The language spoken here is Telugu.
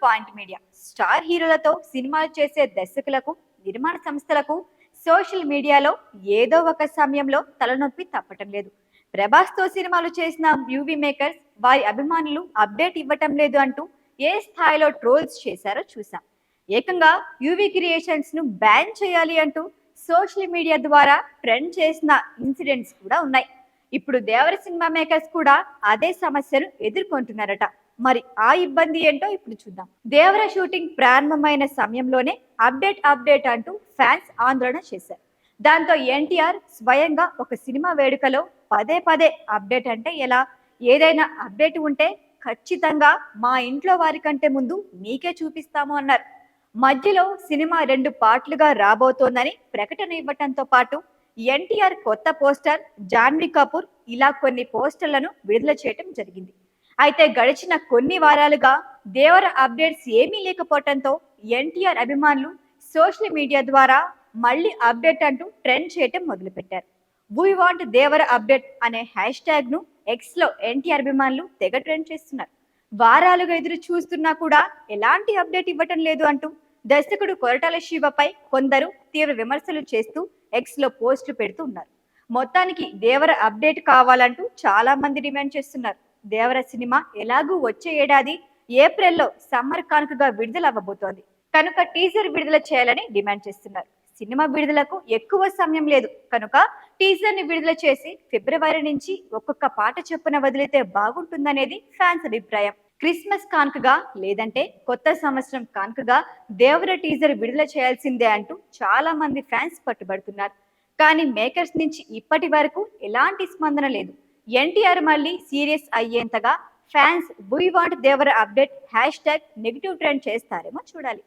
పాయింట్ మీడియా స్టార్ హీరోలతో సినిమాలు చేసే దర్శకులకు, నిర్మాణ సంస్థలకు సోషల్ మీడియాలో ఏదో ఒక సమయంలో తలనొప్పి తప్పటం లేదు. ప్రభాస్ తో సినిమాలు చేసిన మ్యూవీ మేకర్స్ వారి అభిమానులు అప్డేట్ ఇవ్వటం లేదు అంటూ ఏ స్థాయిలో ట్రోల్స్ చేశారో చూసాం. ఏకంగా యూవీ క్రియేషన్స్ ను బ్యాన్ చేయాలి అంటూ సోషల్ మీడియా ద్వారా ట్రెండ్ చేసిన ఇన్సిడెంట్స్ కూడా ఉన్నాయి. ఇప్పుడు దేవర సినిమా మేకర్స్ కూడా అదే సమస్యను ఎదుర్కొంటున్నారట. మరి ఆ ఇబ్బంది ఏంటో ఇప్పుడు చూద్దాం. దేవర షూటింగ్ ప్రారంభమైన సమయంలోనే అప్డేట్ అంటూ ఫ్యాన్స్ ఆందోళన చేశారు. దాంతో ఎన్టీఆర్ స్వయంగా ఒక సినిమా వేడుకలో పదే పదే అప్డేట్ అంటే ఎలా, ఏదైనా అప్డేట్ ఉంటే ఖచ్చితంగా మా ఇంట్లో వారి కంటే ముందు మీకే చూపిస్తాము అన్నారు. మధ్యలో సినిమా 2 పార్ట్లుగా రాబోతోందని ప్రకటన ఇవ్వటంతో పాటు ఎన్టీఆర్ కొత్త పోస్టర్, జాన్వీ కపూర్ ఇలా కొన్ని పోస్టర్లను విడుదల చేయటం జరిగింది. అయితే గడిచిన కొన్ని వారాలుగా దేవర అప్డేట్స్ ఏమీ లేకపోవడంతో ఎన్టీఆర్ అభిమానులు సోషల్ మీడియా ద్వారా మళ్ళీ అప్డేట్ అంటూ ట్రెండ్ చేయటం మొదలుపెట్టారు. వీ వాంట్ దేవర అప్డేట్ అనే హ్యాష్ ట్యాగ్ ను ఎక్స్ లో ఎన్టీఆర్ అభిమానులు తెగ ట్రెండ్ చేస్తున్నారు. వారాలుగా ఎదురు చూస్తున్నా కూడా ఎలాంటి అప్డేట్ ఇవ్వటం లేదు అంటూ దర్శకుడు కొరటాల శివపై కొందరు తీవ్ర విమర్శలు చేస్తూ ఎక్స్ లో పోస్టులు పెడుతూ ఉన్నారు. మొత్తానికి దేవర అప్డేట్ కావాలంటూ చాలా మంది డిమాండ్ చేస్తున్నారు. దేవర సినిమా ఎలాగూ వచ్చే ఏడాది ఏప్రిల్లో సమ్మర్ కానుకగా విడుదల అవ్వబోతోంది కనుక టీజర్ విడుదల చేయాలని డిమాండ్ చేస్తున్నారు. సినిమా విడుదలకు ఎక్కువ సమయం లేదు కనుక టీజర్ ని విడుదల చేసి ఫిబ్రవరి నుంచి ఒక్కొక్క పాట చొప్పున వదిలితే బాగుంటుందనేది ఫ్యాన్స్ అభిప్రాయం. క్రిస్మస్ కానుకగా లేదంటే కొత్త సంవత్సరం కానుకగా దేవర టీజర్ విడుదల చేయాల్సిందే అంటూ చాలా మంది ఫ్యాన్స్ పట్టుబడుతున్నారు. కానీ మేకర్స్ నుంచి ఇప్పటి వరకు ఎలాంటి స్పందన లేదు. ఎన్టీఆర్ మళ్ళీ సీరియస్ అయ్యేంతగా fans we want Devara update hash tag negative trend చేస్తారేమో చూడాలి.